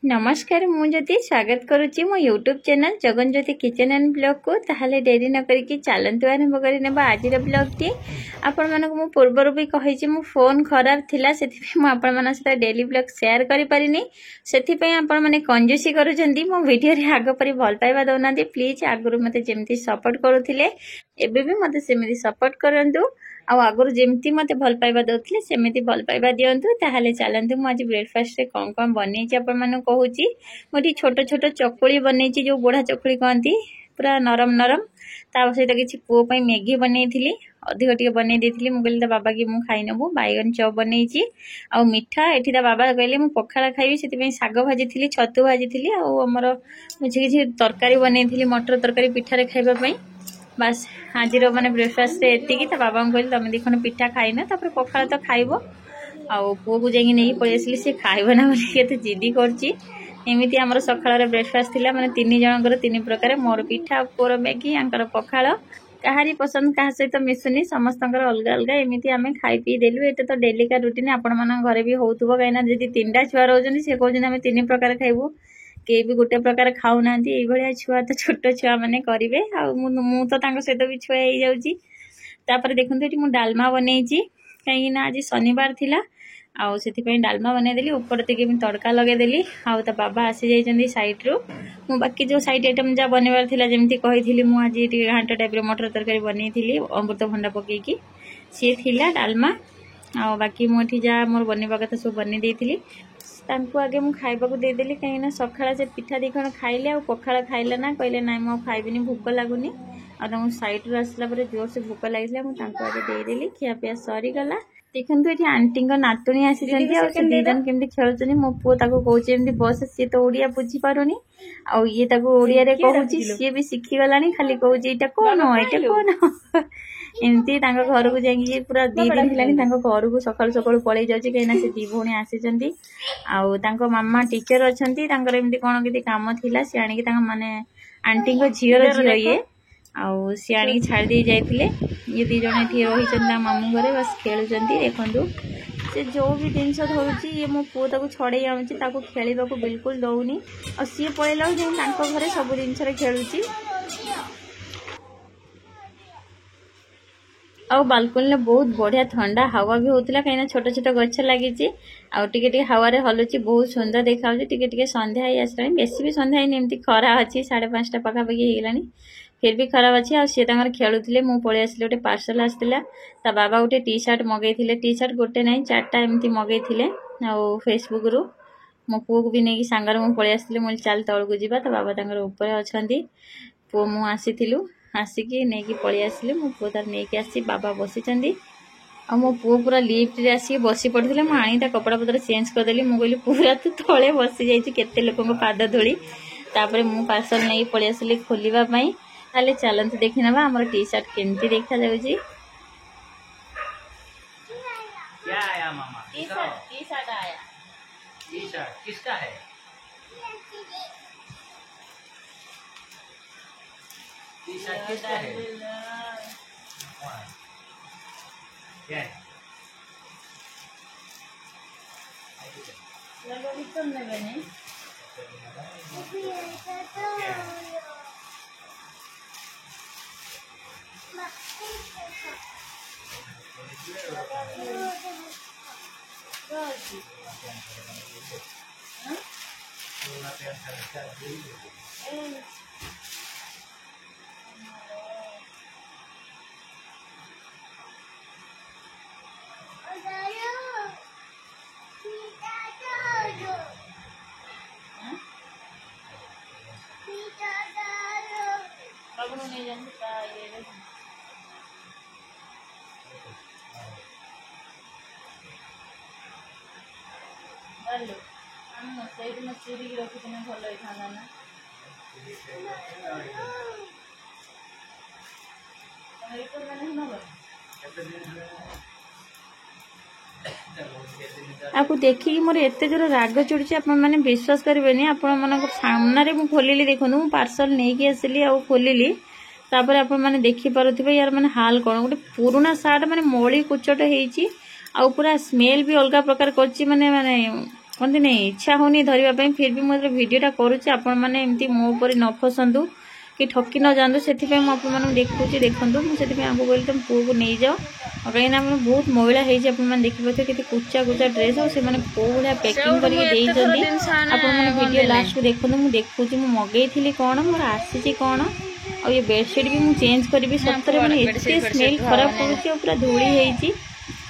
नमस्कार मुझे स्वागत करुच्ची मो YouTube channel Jagan Jyoti kitchen and blog को ताहले डेरी न करिकी चलतु आरंभ करने आज ब्लॉग टी आपण मानक मु पूर्वर भी कही मो फोन खराब थिला सेथि मु आपण मान सहित डेली ब्लॉग शेयर करि परिनी सेथि पई आपण माने कंजूसी करूछंती मो वीडियो रे आग परि भल पाइबा दउना दे प्लीज आगुरु मते जेमती सपोर्ट करूथिले एबे भी मते सेमिति सपोर्ट करंतु आगुरु जेमती मते भल पाइबा दउथिले सेमिति भल पाइबा दियंतु ताहले चलंतु मु आज ब्रेकफास्ट रे कोन कोन बनेछि आपण माने कहूची मोटी छोट छोट चकुली बनेछि जो बोढ़ा चकुली कहंती पूरा नरम नरम ता सहित किछि पुओ पई मैगी बनेइथिली अधिक टिके बनै देथिली मु कहली ता बाबा की मु खाइ नबु बैगन चॉप बनेइछि आ मिठा एठी ता बाबा कहले मु पखाळा खाइबी सेति पई साग भाजिथिली छतु भाजिथिली आ हमर किछि तरकारी बनेइथिली मटर तरकारी पिठा रे खाइबा पई बस आज माने ब्रेकफास्ट एति की ता बाबा कहली तमे देखन पिठा खाइना तापर पखाळा तो खाइबो आ पुओ को जाई नै पळि आसली से खाइबो ना बोली केते जिद्दी करछि एमिति हमर सखाळ रे ब्रेकफास्ट थिला माने तीन जनकर तीन प्रकार मोर पिठा पुओर मैगी आंकर पखाळ कहारी पसंद कहा सहित मिसुनी समस्तंकर अलग अलग एमिति आमे खाइ पी देलु एते तो डेली का रूटीन आपण मन घरे भी होउतबो काइना जदी तीनटा छुआ रहउजनी से कहउजनी आमे तीन प्रकार खाइबो के भी गोटे प्रकार खाउ नांती एई भलिया छुआ तो छोट छुआ माने करिवे आ मु तो तांको सहित भी छुआ हेई जाउची तापर देखंतु एटी मु डालमा बनेइची काई ना आज शनिवार थिला आउ सेति पई डालमा बने देली ऊपर ते के तड़का लगे देली आउ ता बाबा आसी जाइचंदी साइड रो मु बाकी जो साइड आइटम जा बनेवार थिला जेमती कहिथिली मु आज एटी घांटा टाइप रे मटर तरकारी बनेइथिली अमृत भंडा पकेई की से थिला डालमा आउ बाकी मु एठी जा मोर बनेबा कथा सब बने देइथिली तांको आगे मु खाइबा को दे देली काई ना सखाळा से पिठा दिखण खाइले आ पखाळा खाइला ना कहले नाइ मु खाइबिनी भूख लागुनी आ तम साइड रो आसला परे जोर से भूख लागिला मु तांको आगे दे देली खिया पिया सरी गला देखंतु एठी आंटी को नातुनी आसी जंती आ से दीदन केमती खेलुचनी मो पो ताको कहउची एमती बस से तो ओडिया बुझी पारोनी आ ये ताको ओडिया रे कहउची से भी सिखि गलानी खाली कहउची एटा कोन एमती तांको घर को जाई पूरा 2 दिन हिलानी तांको घर को सकाळ सकाळ पळै जाउची कहिना से दी भोणी आसी जंती आ तांको मामा टीचर अछंती तांकर एमती कोन किति काम थिला से आनी कि तांको माने आंटी को झियर झियो ये आउ सी आनी छाड़ दी जाइथिले ये दी जण एठी रही चंदा मामू घरे बस खेलुचंती देखंतु से जो भी जिनस धरुची ये मो पुओ ताको छड़े आउची ताको खेलिबा को बिल्कुल दउनी आ सी पळेला जे तांको घरे सब जिनस रे खेलुची आ बालकनी में बहुत बढ़िया ठंडा हवा भी होतिला कहिना छोट छोट गछ लागिची आ टिके टिके हवा रे हलुची बहुत सुंदर देखाउची टिके टिके संध्या ही आसलानी बेसी भी संध्या ही एमती खरा अछि 5:30 पका पकी हेलानी फिर भी खराब अच्छी आ खेलुले मु पळै आसले गोटे पार्सल आसला ता बाबा गोटे टी शर्ट मगैथिले टी शर्ट गोटे नहीं 4टा एमती मगैथिले आ फेसबुक रु मो पुओ को भी नहीं सांगर मु पळै आसले मु चल तळ को जिबा ता बाबा तांगर ऊपर अछंती पुओ मु आसीथिलु आसिकी नहीं कि पळै आसले मो पुओ तार नहीं कि आसी बाबा बसिचंदी आ मो पुओ पूरा लिफ्ट रे आसी बसी पड़थिले मु आनी ता कपड़ा पत्र चेंज कर देली मु कहली पूरा तो तळे बसी जाईची केते लोकन को पाद धोली तापरे मु पार्सल नहीं पळै आसले खोलिबा पई ताले चलंतु देखि नबा हमर टी शर्ट केमती देखा जाउची क्या आया मामा टी शर्ट आया टी शर्ट किसका है टी शर्ट किसका है क्या है लगो निकल ने बने नहीं जानता ये हेलो हम सही में चूरी की रखी तने भलो ही खाना ना रिपोर्ट मैंने ना आपको देखिए मोर एत जोर राग चढ़ुची आप मैंने विश्वास करेंगे आपण मान सामने मुझे खोलिली देखो मु पार्सल नहीं आसली आ खोलिली तापर आप मैंने देखिपे यार मैंने हाल कौन गोटे पुराना सार्ट मैंने मली कुचट हो पूरा स्मेल भी अलग प्रकार कर माने कहते नहीं इच्छा होनी धरवाई फिर भी मुझे भिडटा करुच्ची आपण मैंने एमती मो पर न फसतु कि ठकी न जातु से आपको देखुची देखूँ मुझे कहली तुम पुओ को नहीं जाओ कहीं बहुत महिला है देखिए कि कुचा कुचा ड्रेस और कौ भाया पैकिंग करके लास्ट को देखो मुझे देखुची मगेली कौन मोर आसी कौन और ये बेडसीट भी मुझे चेंज करी सतरे मैंने स्मेल खराब करुच्ची पूरा धूली होती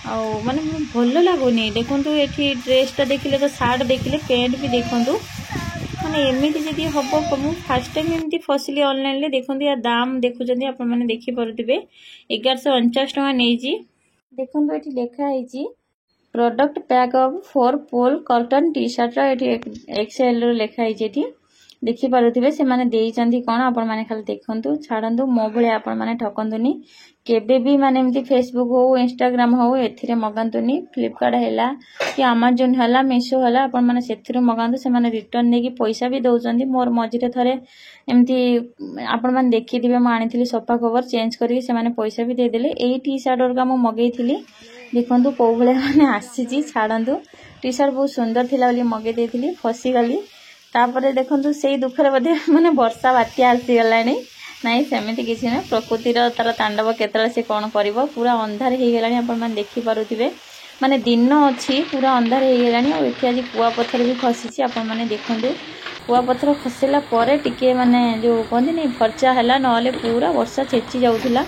माने भल लगुनि देखूँ ये ड्रेसटा देखिले तो सार्ट देखिले पैंट भी देखूँ माने एमती जदि हम मुझे फास्ट टाइम एमती फसली ऑनलाइन देखते या दाम देखुं आपने देखिपे 1149 टका नहीं देखो ये लिखाई product pack of 4 poly cotton T shirt XL लिखाई देखिपे से मैंने कौन आपण मैंने खाली देखु छाड़ू मो भाई आपण मैंने ठकंतुनि केबे भी माने एमती फेसबुक हो इंस्टाग्राम हो एथिरे मगातुनि फ्लिपकार्ट है कि अमेजोन है मीशो है आपण मैंने से मगातु से मैंने रिटर्न नहीं पैसा भी दौरान मोर मझे थे एमती आपण मैंने देखी मुझे आनी सफा कवर चेंज करके पैसा भी देदेले यही टी शर्ट वर्ग मुझे मगेली देखूँ कौ भाया मैंने आसी छाड़ू टी शर्ट बहुत सुंदर थिला मगेदी फसीगली तापर देखो से दुखर बोधे मैंने वर्षा बात्या आसीगला नाई सेमती किसी ना प्रकृतिर तार तांडव केतला से कौन कर पूरा अंधार हो गला आप देखिपे माने दिन अच्छी पूरा अंधार हो गला और ये आज कुआपथर भी खसी आपने देखूँ कुआपथर खसला टिके माने जो कहते नहीं फर्चा है ना पूरा वर्षा छेची जाऊला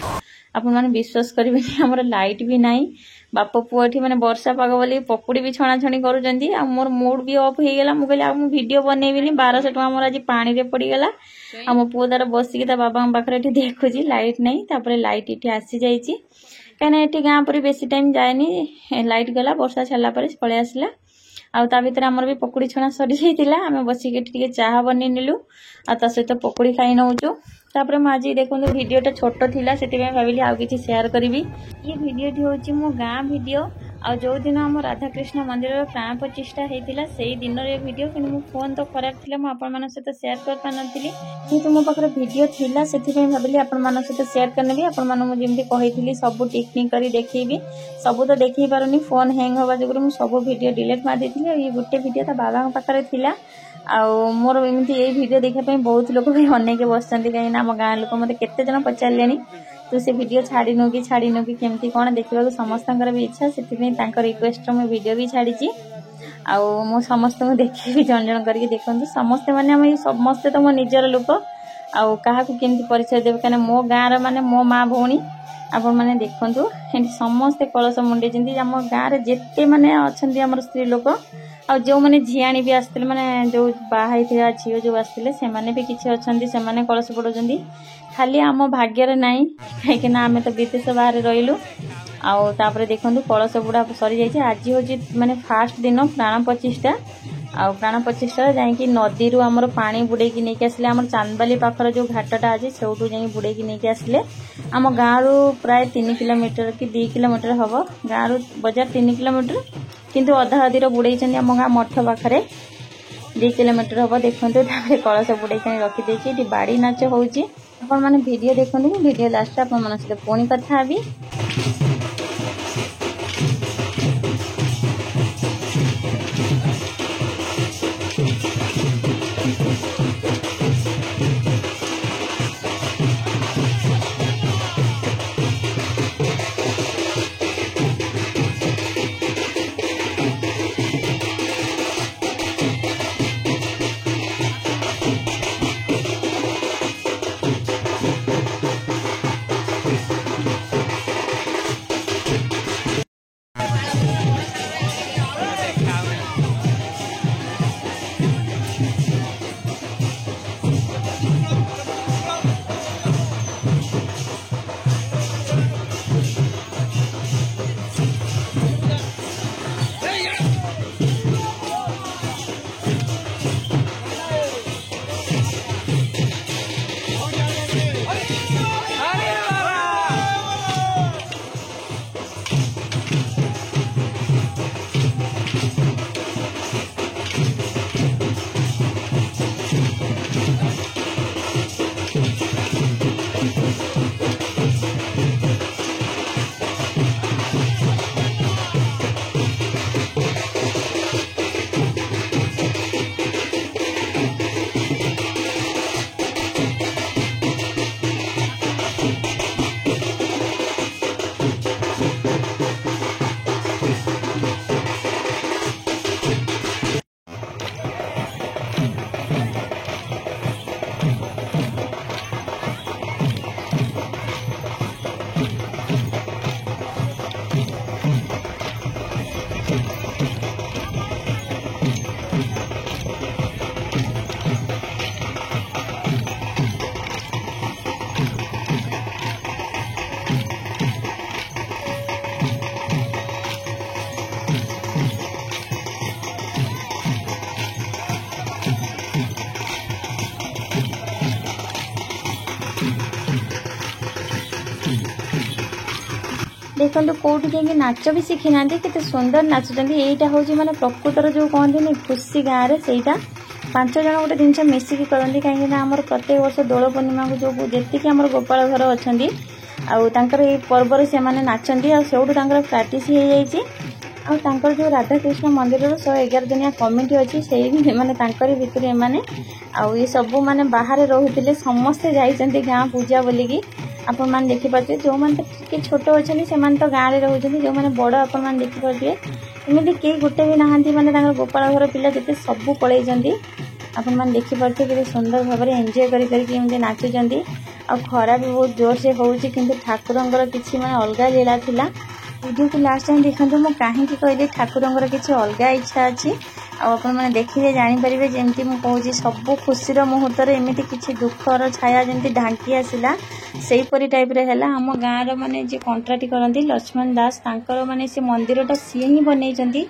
आपण मैंने विश्वास करेंगे आमर लाइट भी ना बाप पुआ मैंने वर्षा पाग बोली पकुड़ी भी छणाछणी कर मोर मूड भी ऑफ हो गला मुझे कहली वीडियो बनईबिनी 1200 टका मोर आज पानी रे पड़गला आ मो पुओ तार बसिक बाबा पाखे देखुची लाइट नहीं तापर लाइट ये आसी जाइए कहीं ये गाँव पर बेसी टाइम जाए लाइट गला वर्षा छाड़ा पलि आसला आ भर आमर भी पकुड़ी छणा सरी जाइए आम बसिक चाह बन नेलु आ सहित पकुड़ी खाई नौचु तापर आज देखो भिडटा छोट थिला से भाविली आउ किसी शेयर करी ये भिडटी हूँ मो गाँ भिडियो आ जो दिन आम राधाकृष्ण मंदिर प्राण प्रतिष्ठा होता से दिन भिडियो कि मो फोन तो खराब थी मुझे सहित शेयर कर पारि कितु मो पाखे भिडियो थिला से भाविली आपण सहित शेयर करनेबी आपमती कही सब टेक्निक कर देखी सब तो देखी पारुनी फोन हैंग हवा जो सब भिडियो डिलीट मार देती ये गोटे भिडियो ता बाबा पाखे थिला आउ मोर एमती ये भिडियो देखापी बहुत लोग भी अनेक बस कहीं आम गाँ लोक मत केते जन पचारे तू से भिडियो छाड़ी नु कि केमती कौन देखा समस्त भी इच्छा से रिक्वेस्ट मुझे भिडियो भी छाड़ी आउ मो समस्त देखी जन जन करके देखूँ समस्ते मैंने समस्ते तो मो निजर लोक आउ क्या केमती परिचय देवे कहीं मो गाँव माने मो माँ भौणी आपण मैंने देखु समस्ते कलश मुंडे आम गाँव में जिते मैंने अच्छा आम स्त्री लोक आ जो मैंने झीआणी भी आसते मैंने जो बाहर झील जो आसते से मैंने भी किसी अच्छा से कलश पड़ों खाली आम भाग्यर नाई कहीं आम तो विदेश बाहर रहीलु आउे देखूँ कलश बुड़ा सरी जाइए आज हूँ माने फास्ट दिन प्राण प्रतिष्ठा आ प्राण प्रतिष्ठा जाकि नदी रू आमर पानी बुड़े की नहीं आसिले आम चांदबाली पाखर जो घाटा अच्छे से बुड़े की नहीं आसिले आम गाँव रू प्राय 3 किलोमीटर कि 2 किलोमीटर हम गाँव रू बजार 3 किलोमीटर किंतु अधा अधीर बुड़े आम गाँ मठ पाखे 2 किलोमीटर हम देखते कलश बुड़े रखीदे बाड़ी नाच होने भिडियो देखते भिडियो लास्ट आप सहित पुणी कथा भी देखो कौटी जाकि नाच भी शिखी ना केते सुंदर नाचुंट यहीटा हूँ माने प्रकृतर जो कहते खुशी गाँव में सहीटा 5 जन गोटे जिनस मिसिकी करती कहीं आमर प्रत्येक वर्ष दोल पूर्णिमा को जो जी आम गोपाल घर अच्छा आउर ये पर्व से नाचती आउटू प्राक्ट हो जो राधाकृष्ण मंदिर 111 दिनिया कमिटी अच्छी से माने भितर एमाने आउ ये सब माने बाहर रोते समस्ते जाइए गाँ पूजा बोलिकी आपण मैंने देखिपे जो मैंने छोट अच्छे से तो गाँव में रोचे जो मैंने बड़ आपण मैंने देखिपे एमती कई गोटे भी नहांती माने गोपाल घर पिला जिते सब पलैंती आपण मैंने देखिपे कि सुंदर भाव में एंजॉय करके नाचुंट आ खरा भी बहुत जोर से होउची किंतु ठाकुरंगर किछि माने अलगा लीला थिला वीडियो को लास्ट टाइम देखंतु मु काहे कि कहले ठाकुरंगर किछि अलगा इच्छा अछि आ आपण माने देखिले जानि परिबे जेमति मु कहूची सब खुशीर मुहूर्त रे एमिति किछि दुखर छाया जेमति ढांकी आसिला सेही परि टाइप रे हैला हम गाँ रो माने जे कॉन्ट्रैक्ट करंती लक्ष्मण दास तांकर माने से मंदिरटा सी ही बनैचंती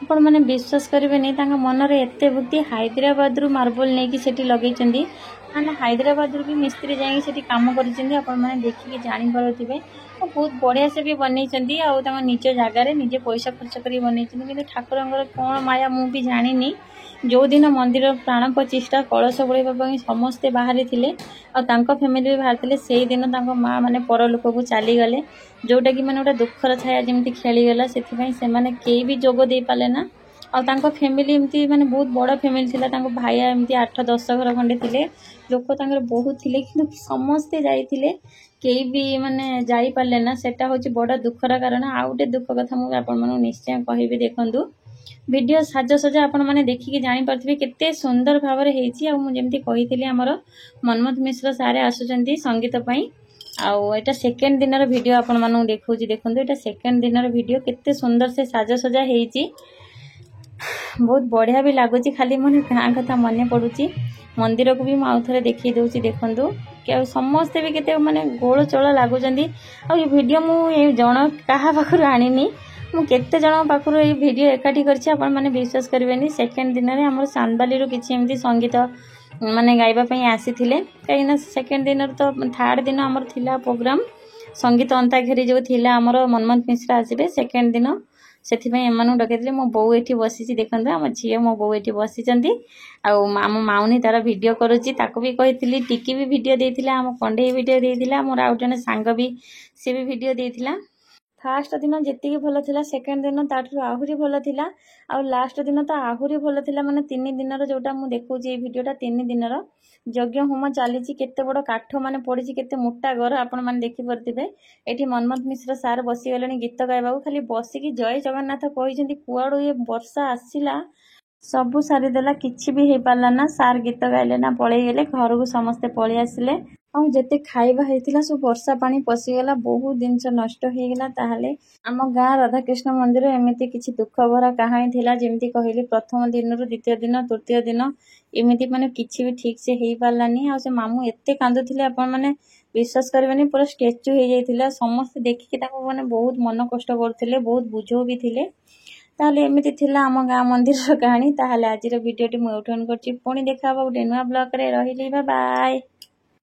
आपण माने विश्वास करिवे नै तांका मन रे एते बुद्धि हैदराबाद रु मार्बल नै कि सेठी लगैचंती माने हैदराबाद रु भी मिस्त्री जाई सेठी काम करिचंती आपण माने देखि जानि परथिबे बहुत बढ़िया से भी बनैचंती आ तांका निज जगह रे निजे पैसा खर्च करी बनैचंती किंतु ठाकुरंगर कोन माया मु भी जानिनी जो दिन मंदिर प्राण प्रतिष्ठा कलश बुड़ाइबा पई समस्ते बाहर थिले आ तांका फैमिली भी बाहर थिले सेही दिन तांका मां माने परलोक को चली गले जोटा कि माने ओटा दुखर छाया जेमति खेली गला सेथि पई से माने केई भी जोग दे पाले ना आ तांका फैमिली एमती माने बहुत बड़ फैमिली थिला तांका भाइया एमती 8-10 घर खंडे थिले लोक तांकर बहुत थिले किंतु समस्ते जाइथिले केई भी माने जाई पाले ना सेटा होची बड़ा दुखर कारण आ गोटे दुख कथा मु आपण माने निश्चय कहिबे देखंतु वीडियो साजसजा आपण माने देखिके जानि परथिबे केते सुंदर भाव रे हेची आ मु जेमति कहिथिली हमर मनमोहन मिश्र सारे आसुचंती संगीत पई आउ एटा सेकेंड दिन रो वीडियो आपण मानु देखौची देखंतु एटा सेकेंड दिन रो वीडियो केते सुंदर से साजसजा हेची बहुत बढ़िया भी लगुच खाली मन गाँ कथा मन पड़ुची मंदिर को भी मुझे देखी दूसरी देखु कि समस्ते भी केते माने गोल चोल लगुच वीडियो मुझे जन क्या पाखु आनी मुझे जन पाखु ये वीडियो एकाठी कर माने विश्वास करेंगे सेकेंड दिन में आम चांदबाली किसी संगीत माने गाइबा आसी कहीं सेकेंड दिन तो थर्ड दिन आमर थिला प्रोग्राम संगीत अंताक्षरी जो थिला आमर मनमोहन मिश्र आसबे सेकेंड दिन से डकई मो बो ये बसी देखते आम झी मो बो ये बसी आम माउनी तार वीडियो करुच्ची भी कही टिकी भी वीडियो देती आम कंडे वीडियो देती मोर आउ जन सांग भी सी भी वीडियो देती फास्ट दिन जी भल था सेकेंड दिन ताठू आहरी भल था आ लास्ट दिन तो आहरी भल था माने 3 दिन जोटा मुझे देखुची वीडियोटा 3 दिन यज्ञ होम चली केते बड़ काठ माने पड़ी केते मोटा घर आपण माने देखि परथिबे एठी मनमोहन मिश्र सार बसी गलेनी गीत गाइबा खाली बसिकी जय जगन्नाथ कहिसेंती कुआडू ये वर्षा आसिला सबू सारी देला किछि भी हे पारला ना सार गीत गाइले ना पळै गेले घर को समस्ते पळै आसिले आ जेते खाइबा हेतिला सब वर्षा पानी पसिगला बहुत जिनस नष्ट हो गला ताहले आम गाँ राधाकृष्ण मंदिर एमती किछि दुख भरा कहानी थिला जेमती कहली प्रथम दिन रु द्वितीय दिन तृतीय दिन एमती माने किछि भी ठीक से हे पारलानी आ से मामू एते कांदुथिले आपण माने विश्वास करबेनी पूरा स्टेच्यू हो जाइथिला समस्त देखिके ताको माने बहुत मन कष्ट करथिले बहुत बुझो भी थिले ताहले एमती थिला आम गाँ मंदिर कहानी ताहले आजिर वीडियोटी मु उठान करछि पुणी देखा गोटे नुआ ब्लॉग रे रहिली बाय बाय।